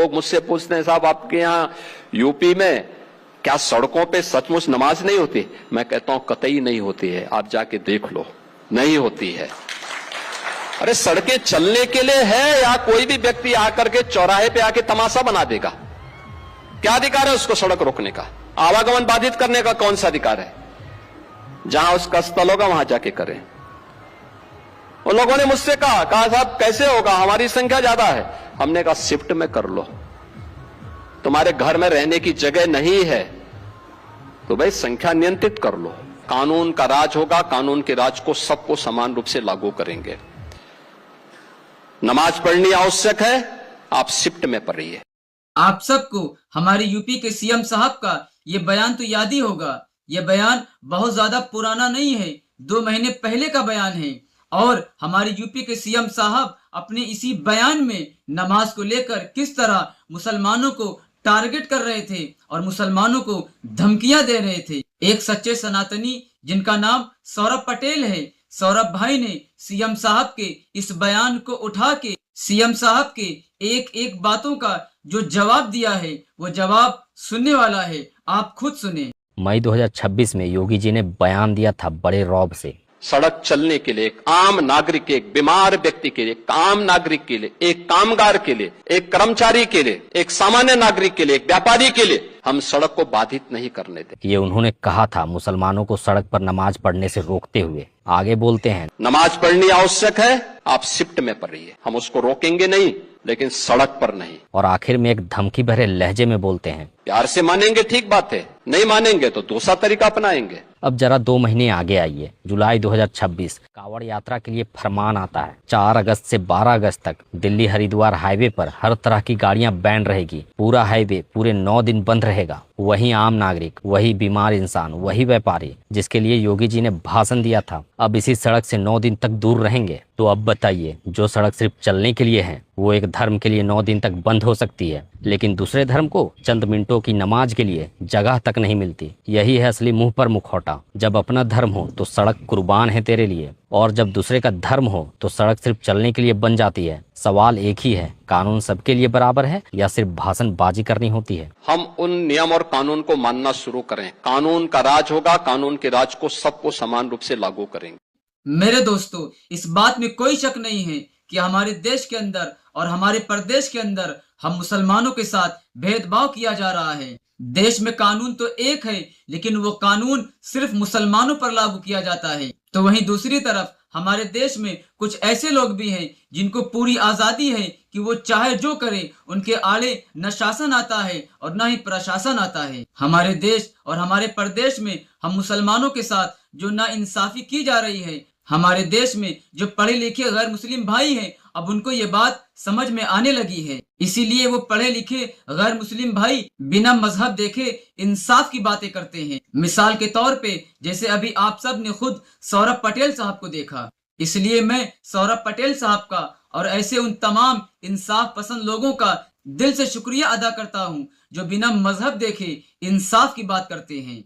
लोग मुझसे पूछते हैं, साहब आपके यहाँ यूपी में क्या सड़कों पे सचमुच नमाज नहीं होती? मैं कहता हूं कतई नहीं होती है, आप जाके देख लो, नहीं होती है। अरे सड़कें चलने के लिए है या कोई भी व्यक्ति आकर के चौराहे पे आके तमाशा बना देगा? क्या अधिकार है उसको सड़क रोकने का? आवागमन बाधित करने का कौन सा अधिकार है? जहां उसका स्थल होगा वहां जाके करें। उन लोगों ने मुझसे कहा साहब कैसे होगा, हमारी संख्या ज्यादा है। हमने कहा शिफ्ट में कर लो, तुम्हारे घर में रहने की जगह नहीं है तो भाई संख्या नियंत्रित कर लो। कानून का राज होगा, कानून के राज को सबको समान रूप से लागू करेंगे। नमाज पढ़नी आवश्यक है, आप शिफ्ट में पढ़िए। आप सबको हमारे यूपी के सीएम साहब का ये बयान तो याद ही होगा। ये बयान बहुत ज्यादा पुराना नहीं है, 2 महीने पहले का बयान है। और हमारे यूपी के सीएम साहब अपने इसी बयान में नमाज को लेकर किस तरह मुसलमानों को टारगेट कर रहे थे और मुसलमानों को धमकियां दे रहे थे। एक सच्चे सनातनी जिनका नाम सौरभ पटेल है, सौरभ भाई ने सीएम साहब के इस बयान को उठा के सीएम साहब के एक एक बातों का जो जवाब दिया है वो जवाब सुनने वाला है, आप खुद सुने। मई 2026 में योगी जी ने बयान दिया था बड़े रौब से। सड़क चलने के लिए एक आम नागरिक के, एक बीमार व्यक्ति के लिए, एक आम नागरिक के लिए, एक कामगार के लिए, एक कर्मचारी के लिए, एक सामान्य नागरिक के लिए, एक व्यापारी के लिए हम सड़क को बाधित नहीं करने दें। ये उन्होंने कहा था मुसलमानों को सड़क पर नमाज पढ़ने से रोकते हुए। आगे बोलते हैं, नमाज पढ़नी आवश्यक है, आप शिफ्ट में पढ़िए, हम उसको रोकेंगे नहीं लेकिन सड़क पर नहीं। और आखिर में एक धमकी भरे लहजे में बोलते हैं, प्यार से मानेंगे ठीक बात है, नहीं मानेंगे तो दूसरा तरीका अपनाएंगे। अब जरा 2 महीने आगे आइए। जुलाई 2026 कावड़ यात्रा के लिए फरमान आता है। 4 अगस्त से 12 अगस्त तक दिल्ली हरिद्वार हाईवे पर हर तरह की गाड़ियां बैन रहेगी। पूरा हाईवे पूरे 9 दिन बंद रहेगा। वही आम नागरिक, वही बीमार इंसान, वही व्यापारी जिसके लिए योगी जी ने भाषण दिया था, अब इसी सड़क से 9 दिन तक दूर रहेंगे। तो अब बताइए, जो सड़क सिर्फ चलने के लिए है वो एक धर्म के लिए 9 दिन तक बंद हो सकती है, लेकिन दूसरे धर्म को चंद मिनटों की नमाज के लिए जगह तक नहीं मिलती। यही है असली मुंह पर मुखौटा। जब अपना धर्म हो तो सड़क कुर्बान है तेरे लिए, और जब दूसरे का धर्म हो तो सड़क सिर्फ चलने के लिए बन जाती है। सवाल एक ही है, कानून सबके लिए बराबर है या सिर्फ भाषणबाजी करनी होती है? हम उन नियम और कानून को मानना शुरू करें। कानून का राज होगा, कानून के राज को सबको समान रूप से लागू करेंगे। मेरे दोस्तों, इस बात में कोई शक नहीं है कि हमारे देश के अंदर और हमारे प्रदेश के अंदर हम मुसलमानों के साथ भेदभाव किया जा रहा है। देश में कानून तो एक है, लेकिन वो कानून सिर्फ मुसलमानों पर लागू किया जाता है। तो वहीं दूसरी तरफ हमारे देश में कुछ ऐसे लोग भी हैं जिनको पूरी आजादी है कि वो चाहे जो करे, उनके आड़े न शासन आता है और न ही प्रशासन आता है। हमारे देश और हमारे प्रदेश में हम मुसलमानों के साथ जो नाइंसाफी की जा रही है, हमारे देश में जो पढ़े लिखे गैर मुस्लिम भाई हैं, अब उनको ये बात समझ में आने लगी है। इसीलिए वो पढ़े लिखे गैर मुस्लिम भाई बिना मजहब देखे इंसाफ की बातें करते हैं। मिसाल के तौर पे जैसे अभी आप सब ने खुद सौरभ पटेल साहब को देखा, इसलिए मैं सौरभ पटेल साहब का और ऐसे उन तमाम इंसाफ पसंद लोगों का दिल से शुक्रिया अदा करता हूँ जो बिना मजहब देखे इंसाफ की बात करते हैं।